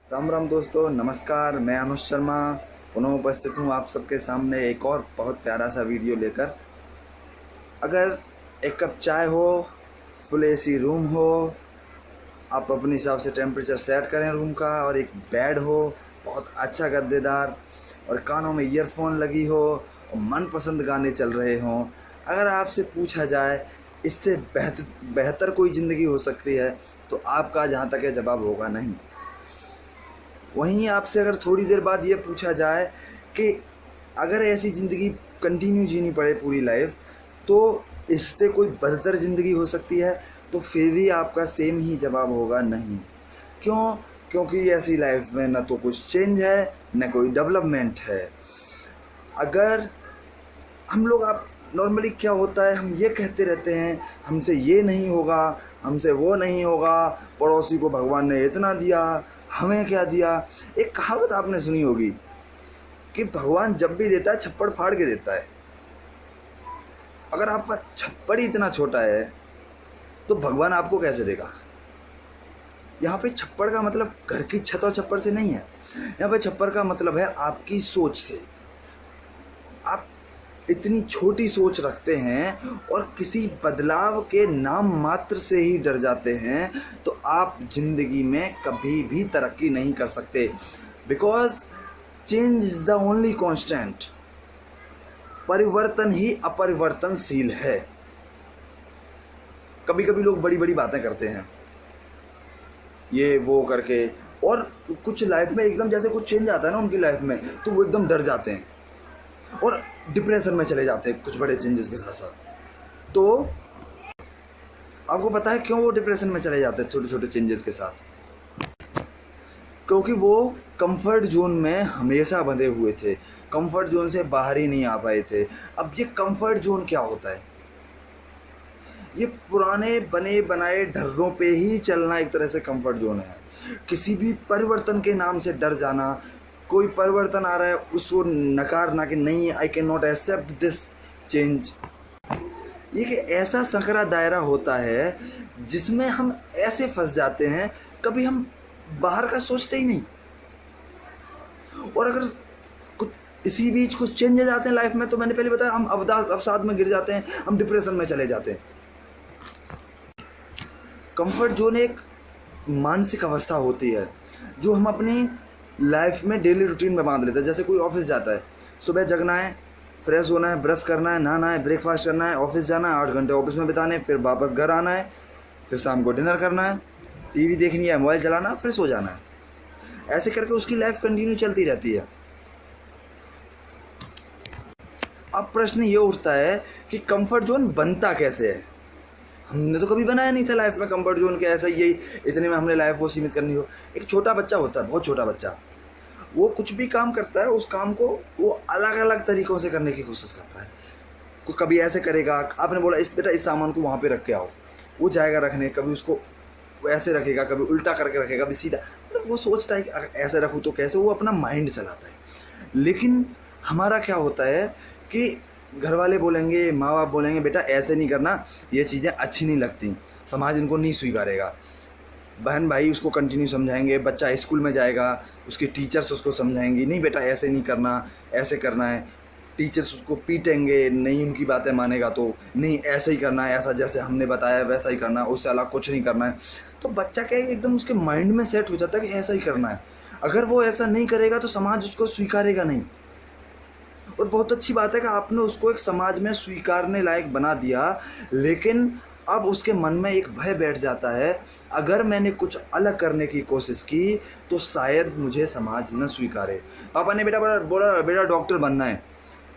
राम राम दोस्तों, नमस्कार। मैं अनुज शर्मा पुनः उपस्थित हूँ आप सबके सामने एक और बहुत प्यारा सा वीडियो लेकर। अगर एक कप चाय हो, फुल एसी रूम हो, आप अपने हिसाब से टेम्परेचर सेट करें रूम का, और एक बेड हो बहुत अच्छा गद्देदार, और कानों में ईयरफोन लगी हो और मनपसंद गाने चल रहे हों, अगर आपसे पूछा जाए इससे बेहतर कोई ज़िंदगी हो सकती है, तो आपका जहाँ तक है जवाब होगा नहीं। वहीं आपसे अगर थोड़ी देर बाद ये पूछा जाए कि अगर ऐसी ज़िंदगी कंटिन्यू जीनी पड़े पूरी लाइफ, तो इससे कोई बेहतर ज़िंदगी हो सकती है, तो फिर भी आपका सेम ही जवाब होगा नहीं। क्यों? क्योंकि ऐसी लाइफ में न तो कुछ चेंज है, न कोई डेवलपमेंट है। अगर हम लोग आप नॉर्मली क्या होता है, हम ये कहते रहते हैं हमसे ये नहीं होगा, हमसे वो नहीं होगा, पड़ोसी को भगवान ने इतना दिया, हमें क्या दिया। एक कहावत आपने सुनी होगी कि भगवान जब भी देता है छप्पड़ फाड़ के देता है। अगर आपका छप्पड़ ही इतना छोटा है तो भगवान आपको कैसे देगा? यहाँ पे छप्पड़ का मतलब घर की छत और छप्पड़ से नहीं है। यहाँ पे छप्पड़ का मतलब है आपकी सोच से। आप इतनी छोटी सोच रखते हैं और किसी बदलाव के नाम मात्र से ही डर जाते हैं, तो आप जिंदगी में कभी भी तरक्की नहीं कर सकते। Because change is the only constant. परिवर्तन ही अपरिवर्तनशील है। कभी कभी लोग बड़ी बड़ी बातें करते हैं ये वो करके, और कुछ लाइफ में एकदम जैसे कुछ चेंज आता है ना उनकी लाइफ में, तो वो एकदम डर जाते हैं और डिप्रेशन में चले जाते हैं कुछ बड़े चेंजेस के साथ साथ। तो आपको पता है क्यों वो डिप्रेशन में चले जाते हैं छोटे छोटे चेंजेस के साथ? क्योंकि वो कंफर्ट जोन में हमेशा बंधे हुए थे, कंफर्ट जोन से बाहर ही नहीं आ पाए थे। अब ये कंफर्ट जोन क्या होता है? ये पुराने बने बनाए ढर्रों पे ही चलना एक तरह से कंफर्ट जोन है। किसी भी परिवर्तन के नाम से डर जाना, कोई परिवर्तन आ रहा है उसको नकारना कि नहीं, I can not accept this change. ये कि ऐसा संकरा दायरा होता है जिसमें हम ऐसे फंस जाते हैं, कभी हम बाहर का सोचते ही नहीं। और अगर कुछ इसी बीच कुछ चेंजेस आते हैं लाइफ में, तो मैंने पहले बताया हम अवसाद में गिर जाते हैं, हम डिप्रेशन में चले जाते हैं। कंफर्ट जोन एक मानसिक अवस्था होती है जो हम अपनी लाइफ में डेली रूटीन में बांध लेते हैं। जैसे कोई ऑफिस जाता है, सुबह जगना है, फ्रेश होना है, ब्रश करना है, नहाना है, ब्रेकफास्ट करना है, ऑफिस जाना है, 8 घंटे ऑफिस में बिताने, फिर वापस घर आना है, फिर शाम को डिनर करना है, टीवी देखनी है, मोबाइल चलाना है, फिर सो जाना है। ऐसे करके उसकी लाइफ कंटिन्यू चलती रहती है। अब प्रश्न ये उठता है कि कंफर्ट जोन बनता कैसे है? हमने तो कभी बनाया नहीं था लाइफ में कंफर्ट जोन के ऐसा यही इतने में हमने लाइफ को सीमित करनी हो। एक छोटा बच्चा होता है, बहुत छोटा बच्चा, वो कुछ भी काम करता है, उस काम को वो अलग अलग तरीक़ों से करने की कोशिश करता है। कोई कभी ऐसे करेगा, आपने बोला इस बेटा इस सामान को वहाँ पे रख के आओ, वो जाएगा रखने, कभी उसको ऐसे रखेगा, कभी उल्टा करके रखेगा, कभी सीधा, मतलब वो सोचता है कि अगर ऐसे रखूँ तो कैसे, वो अपना माइंड चलाता है। लेकिन हमारा क्या होता है कि घर वाले बोलेंगे, माँ बाप बोलेंगे बेटा ऐसे नहीं करना, ये चीज़ें अच्छी नहीं लगती, समाज इनको नहीं स्वीकारेगा। बहन भाई उसको कंटिन्यू समझाएंगे, बच्चा स्कूल में जाएगा, उसके टीचर्स उसको समझाएंगी, नहीं बेटा ऐसे नहीं करना, ऐसे करना है। टीचर्स उसको पीटेंगे, नहीं उनकी बातें मानेगा तो नहीं ऐसे ही करना है, ऐसा जैसे हमने बताया वैसा ही करना है, उससे अलग कुछ नहीं करना है। तो बच्चा क्या है, एकदम उसके माइंड में सेट हो जाता है कि ऐसा ही करना है। अगर वो ऐसा नहीं करेगा तो समाज उसको स्वीकारेगा नहीं। और बहुत अच्छी बात है कि आपने उसको एक समाज में स्वीकारने लायक बना दिया, लेकिन अब उसके मन में एक भय बैठ जाता है, अगर मैंने कुछ अलग करने की कोशिश की तो शायद मुझे समाज न स्वीकारे। पापा ने बोला बेटा डॉक्टर बनना है,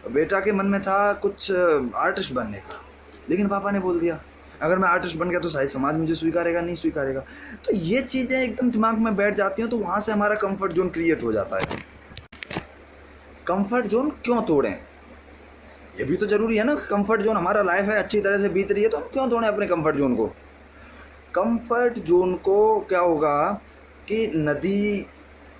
बेटा के मन में था कुछ आर्टिस्ट बनने का, लेकिन पापा ने बोल दिया अगर मैं आर्टिस्ट बन गया तो शायद समाज मुझे स्वीकारेगा नहीं स्वीकारेगा। तो ये चीज़ें एकदम दिमाग में बैठ जाती हैं, तो वहाँ से हमारा कंफर्ट जोन क्रिएट हो जाता है। कंफर्ट जोन क्यों तोड़ें? ये भी तो जरूरी है ना। कंफर्ट जोन हमारा लाइफ है, अच्छी तरह से बीत रही है, तो हम क्यों तोड़ें अपने कंफर्ट जोन को? कंफर्ट जोन को क्या होगा कि नदी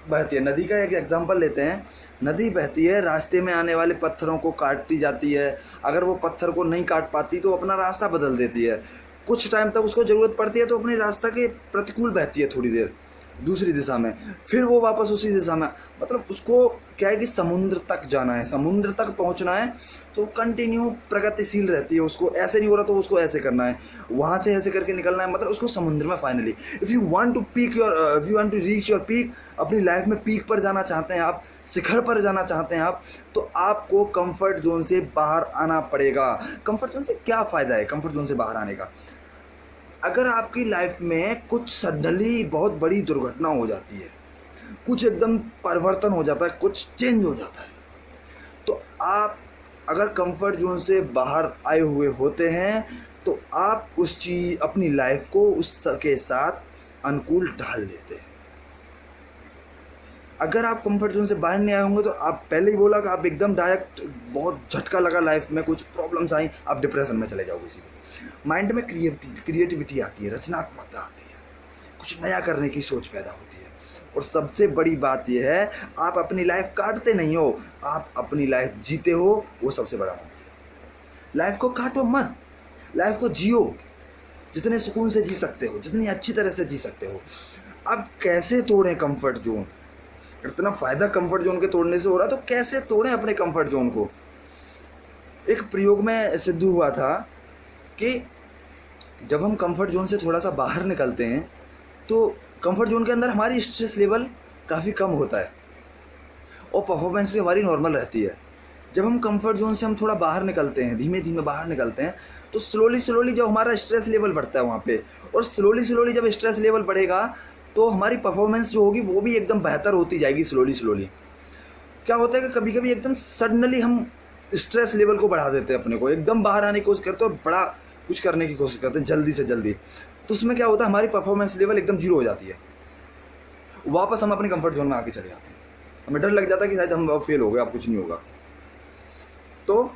बहती है, नदी का एक एग्जांपल लेते हैं। नदी बहती है, रास्ते में आने वाले पत्थरों को काटती जाती है, अगर वो पत्थर को नहीं काट पाती तो अपना रास्ता बदल देती है। कुछ टाइम तक उसको ज़रूरत पड़ती है तो अपने रास्ता के प्रतिकूल बहती है थोड़ी देर, दूसरी दिशा में, फिर वो वापस उसी दिशा में, मतलब उसको क्या है कि समुद्र तक जाना है, समुद्र तक पहुंचना है, तो कंटिन्यू प्रगतिशील रहती है। उसको ऐसे नहीं हो रहा तो उसको ऐसे करना है, वहाँ से ऐसे करके निकलना है, मतलब उसको समुद्र में finally if you want to reach your peak, अपनी लाइफ में पीक पर जाना चाहते हैं आप, शिखर पर जाना चाहते हैं आप, तो आपको कंफर्ट जोन से बाहर आना पड़ेगा। कंफर्ट जोन से क्या फ़ायदा है कंफर्ट जोन से बाहर आने का? अगर आपकी लाइफ में कुछ सडनली बहुत बड़ी दुर्घटना हो जाती है, कुछ एकदम परिवर्तन हो जाता है, कुछ चेंज हो जाता है, तो आप अगर कंफर्ट जोन से बाहर आए हुए होते हैं तो आप उस चीज़ अपनी लाइफ को उसके साथ अनुकूल ढाल लेते हैं। अगर आप कंफर्ट जोन से बाहर नहीं आए होंगे तो आप पहले ही बोला कि आप एकदम डायरेक्ट बहुत झटका लगा, लाइफ में कुछ प्रॉब्लम्स आई, आप डिप्रेशन में चले जाओगे सीधे। माइंड में क्रिएटिविटी आती है, रचनात्मकता आती है, कुछ नया करने की सोच पैदा होती है। और सबसे बड़ी बात यह है, आप अपनी लाइफ काटते नहीं हो, आप अपनी लाइफ जीते हो, वो सबसे बड़ा बात है। लाइफ को काटो मत, लाइफ को जियो, जितने सुकून से जी सकते हो, जितनी अच्छी तरह से जी सकते हो। अब कैसे तोड़ें कंफर्ट जोन? इतना फ़ायदा कंफर्ट जोन के तोड़ने से हो रहा तो कैसे तोड़ें अपने कंफर्ट जोन को? एक प्रयोग में सिद्ध हुआ था कि जब हम कंफर्ट जोन से थोड़ा सा बाहर निकलते हैं तो कंफर्ट जोन के अंदर हमारी स्ट्रेस लेवल काफ़ी कम होता है और परफॉर्मेंस भी हमारी नॉर्मल रहती है। जब हम कंफर्ट जोन से हम थोड़ा बाहर निकलते हैं, धीमे धीमे बाहर निकलते हैं, तो स्लोली जब हमारा स्ट्रेस लेवल बढ़ता है वहाँ पे, और स्लोली जब स्ट्रेस लेवल बढ़ेगा तो हमारी परफॉर्मेंस जो होगी वो भी एकदम बेहतर होती जाएगी स्लोली। क्या होता है कि कभी कभी एकदम सडनली हम स्ट्रेस लेवल को बढ़ा देते हैं, अपने को एकदम बाहर आने की कोशिश करते हैं और बड़ा कुछ करने की कोशिश करते हैं जल्दी से जल्दी, तो उसमें क्या होता है, हमारी परफॉर्मेंस लेवल एकदम जीरो हो जाती है। वापस हम अपने कंफर्ट जोन में आके चले जाते हैं, हमें डर लग जाता है कि शायद हम फेल हो गए, अब कुछ नहीं होगा। तो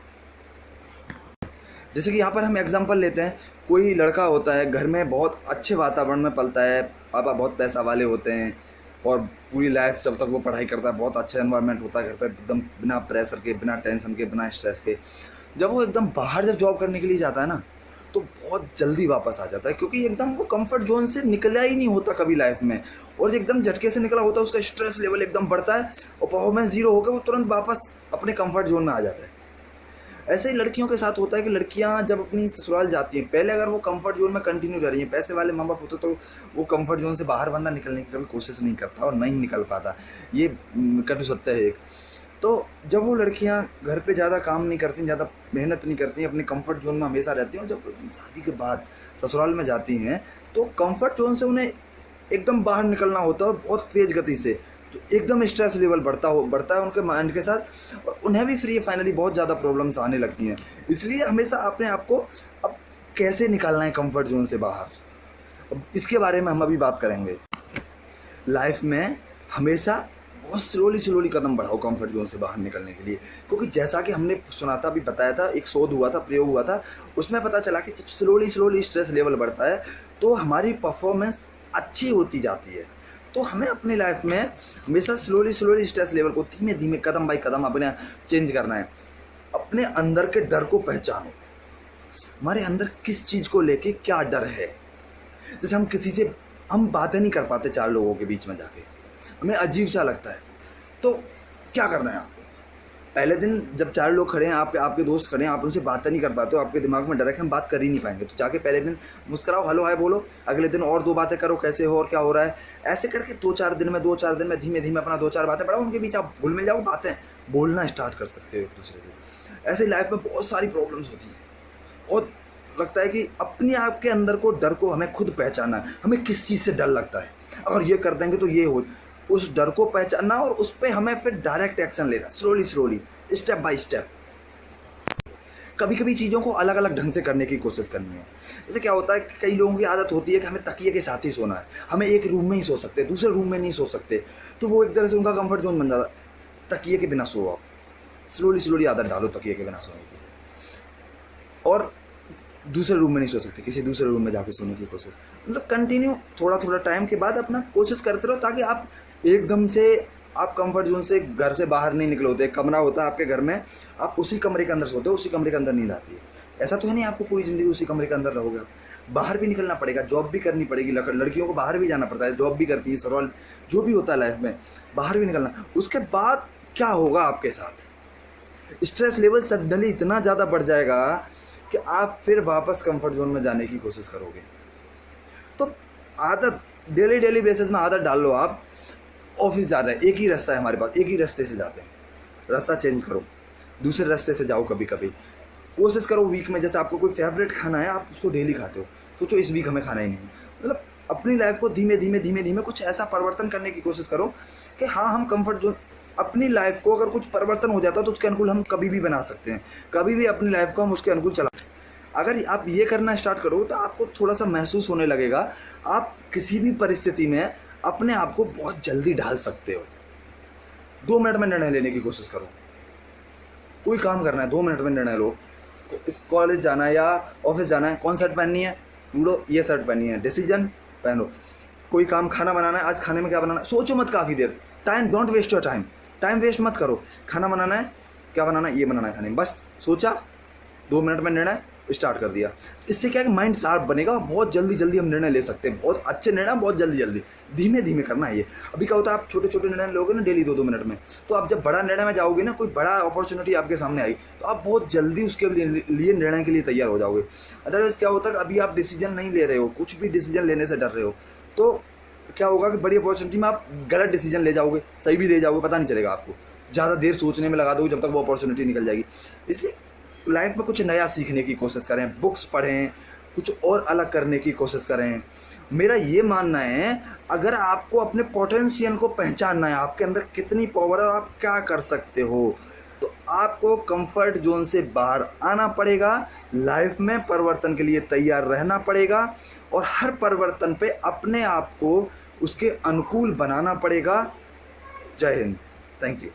जैसे कि यहाँ पर हम एग्जांपल लेते हैं, कोई लड़का होता है घर में बहुत अच्छे वातावरण में पलता है, पापा बहुत पैसा वाले होते हैं और पूरी लाइफ जब तक वो पढ़ाई करता है बहुत अच्छा एनवायरनमेंट होता है घर पे, एकदम बिना प्रेशर के, बिना टेंशन के, बिना स्ट्रेस के। जब वो एकदम बाहर जब जॉब करने के लिए जाता है ना, तो बहुत जल्दी वापस आ जाता है, क्योंकि एकदम वो कंफर्ट जोन से निकला ही नहीं होता कभी लाइफ में, और एकदम झटके से निकला होता है, उसका स्ट्रेस लेवल एकदम बढ़ता है और परफॉर्मेंस जीरो होकर वो तुरंत वापस अपने कंफर्ट जोन में आ जाता है। ऐसे ही लड़कियों के साथ होता है कि लड़कियां जब अपनी ससुराल जाती हैं, पहले अगर वो कंफर्ट जोन में कंटिन्यू रह रही हैं, पैसे वाले माँ बाप होते तो वो कंफर्ट जोन से बाहर बंदा निकलने की कभी कोशिश नहीं करता और नहीं निकल पाता, ये कटु सत्य है एक। तो जब वो लड़कियां घर पे ज़्यादा काम नहीं करती, ज़्यादा मेहनत नहीं करती, अपने कंफर्ट जोन में हमेशा रहती हैं, और जब शादी के बाद ससुराल में जाती हैं तो कंफर्ट जोन से उन्हें एकदम बाहर निकलना होता है और बहुत तेज़ गति से, तो एकदम स्ट्रेस लेवल बढ़ता है उनके माइंड के साथ, और उन्हें भी फिर फाइनली बहुत ज़्यादा प्रॉब्लम्स आने लगती हैं। इसलिए हमेशा अपने आप को अब कैसे निकालना है कंफर्ट जोन से बाहर, अब इसके बारे में हम अभी बात करेंगे। लाइफ में हमेशा बहुत स्लोली कदम बढ़ाओ कंफर्ट जोन से बाहर निकलने के लिए, क्योंकि जैसा कि हमने सुना था, अभी बताया था, एक शोध हुआ था, प्रयोग हुआ था, उसमें पता चला कि जब स्लोली स्ट्रेस लेवल बढ़ता है तो हमारी परफॉर्मेंस अच्छी होती जाती है। तो हमें अपनी लाइफ में हमेशा स्लोली स्ट्रेस लेवल को धीमे धीमे कदम बाई कदम अपने चेंज करना है। अपने अंदर के डर को पहचानो, हमारे अंदर किस चीज़ को लेके क्या डर है। जैसे हम किसी से हम बातें नहीं कर पाते, चार लोगों के बीच में जाके हमें अजीब सा लगता है, तो क्या करना है आपको? पहले दिन जब चार लोग खड़े हैं, आपके दोस्त खड़े हैं, आप उनसे बातें नहीं कर पाते हो, आपके दिमाग में डर है कि हम बात कर ही नहीं पाएंगे, तो जाके पहले दिन मुस्कुराओ, हेलो हाय बोलो, अगले दिन और 2 बातें करो, कैसे हो और क्या हो रहा है, ऐसे करके 2-4 दिन में धीमे धीमे अपना 2-4 बातें बढ़ाओ, उनके बीच आप घुल मिल जाओ, बातें बोलना स्टार्ट कर सकते हो एक दूसरे से। ऐसे लाइफ में बहुत सारी प्रॉब्लम्स होती हैं, और लगता है कि अपने आप के अंदर को डर को हमें खुद पहचानना है, हमें किस चीज़ से डर लगता है, अगर ये कर देंगे तो ये हो, उस डर को पहचानना और उस पर हमें फिर डायरेक्ट एक्शन लेना, स्लोली स्टेप बाय स्टेप। कभी कभी चीज़ों को अलग अलग ढंग से करने की कोशिश करनी है। जैसे क्या होता है कि कई लोगों की आदत होती है कि हमें तकिए के साथ ही सोना है, हमें एक रूम में ही सो सकते, दूसरे रूम में नहीं सो सकते, तो वो एक तरह से उनका कंफर्ट जोन बन जाता है। तकिए के बिना सो, आप स्लोली आदत डालो तकिए के बिना सोने की, और दूसरे रूम में नहीं सो सकते, किसी दूसरे रूम में जाके सोने की कोशिश, मतलब कंटिन्यू थोड़ा टाइम के बाद अपना कोशिश करते रहो, ताकि आप एकदम से आप कंफर्ट जोन से घर से बाहर नहीं निकले होते। एक कमरा होता है आपके घर में, आप उसी कमरे के अंदर सोते हो, उसी कमरे के अंदर नींद आती है। ऐसा तो है नहीं आपको पूरी ज़िंदगी उसी कमरे के अंदर रहोगे आप, बाहर भी निकलना पड़ेगा, जॉब भी करनी पड़ेगी। लड़कियों को बाहर भी जाना पड़ता है, जॉब भी करती है, सवाल जो भी होता है लाइफ में, बाहर भी निकलना। उसके बाद क्या होगा आपके साथ? स्ट्रेस लेवल सडनली इतना ज़्यादा बढ़ जाएगा कि आप फिर वापस कंफर्ट जोन में जाने की कोशिश करोगे। तो आदत डेली बेसिस में आदत डाल लो आप। ऑफिस जा रहे हैं, एक ही रास्ता है हमारे पास, एक ही रास्ते से जाते हैं, रास्ता चेंज करो, दूसरे रास्ते से जाओ। कभी कभी कोशिश करो वीक में, जैसे आपको कोई फेवरेट खाना है, आप उसको डेली खाते हो, सोचो इस वीक हमें खाना ही नहीं है। मतलब अपनी लाइफ को धीमे धीमे कुछ ऐसा परिवर्तन करने की कोशिश करो कि हाँ, हम कंफर्ट जोन, अपनी लाइफ को अगर कुछ परिवर्तन हो जाता है तो उसके अनुकूल हम कभी भी बना सकते हैं, कभी भी अपनी लाइफ को हम उसके अनुकूल चला। अगर आप ये करना स्टार्ट करो तो आपको थोड़ा सा महसूस होने लगेगा, आप किसी भी परिस्थिति में अपने आप को बहुत जल्दी ढाल सकते हो। 2 मिनट में निर्णय लेने की कोशिश करो। कोई काम करना है, 2 मिनट में निर्णय लो। इस कॉलेज जाना है या ऑफिस जाना है, कौन शर्ट पहननी है, ढूंढो ये शर्ट पहननी है, डिसीजन पहनो। कोई काम, खाना बनाना है, आज खाने में क्या बनाना है, सोचो मत काफ़ी देर। Time, don't waste your time, time waste मत करो। खाना बनाना है, क्या बनाना है, ये बनाना है खाने में, बस सोचा, 2 मिनट में निर्णय स्टार्ट कर दिया। इससे क्या है कि माइंड शार्प बनेगा, बहुत जल्दी हम निर्णय ले सकते हैं, बहुत अच्छे निर्णय, बहुत जल्दी। धीमे करना है ये। अभी क्या होता है, आप छोटे निर्णय लोगे ना डेली 2-2 मिनट में, तो आप जब बड़ा निर्णय में जाओगे ना, कोई बड़ा अपॉर्चुनिटी आपके सामने आई, तो आप बहुत जल्दी उसके लिए निर्णय के लिए तैयार हो जाओगे। अदरवाइज क्या होता है, अभी आप डिसीजन नहीं ले रहे हो, कुछ भी डिसीजन लेने से डर रहे हो, तो क्या होगा कि बड़ी अपॉर्चुनिटी में आप गलत डिसीजन ले जाओगे, सही भी ले जाओगे, पता नहीं चलेगा आपको। ज़्यादा देर सोचने में लगा दोगे जब तक वो अपॉर्चुनिटी निकल जाएगी। इसलिए लाइफ में कुछ नया सीखने की कोशिश करें, बुक्स पढ़ें, कुछ और अलग करने की कोशिश करें। मेरा ये मानना है, अगर आपको अपने पोटेंशियल को पहचानना है, आपके अंदर कितनी पावर है और आप क्या कर सकते हो, तो आपको कंफर्ट जोन से बाहर आना पड़ेगा, लाइफ में परिवर्तन के लिए तैयार रहना पड़ेगा और हर परिवर्तन पे अपने आप को उसके अनुकूल बनाना पड़ेगा। जय हिंद, थैंक यू।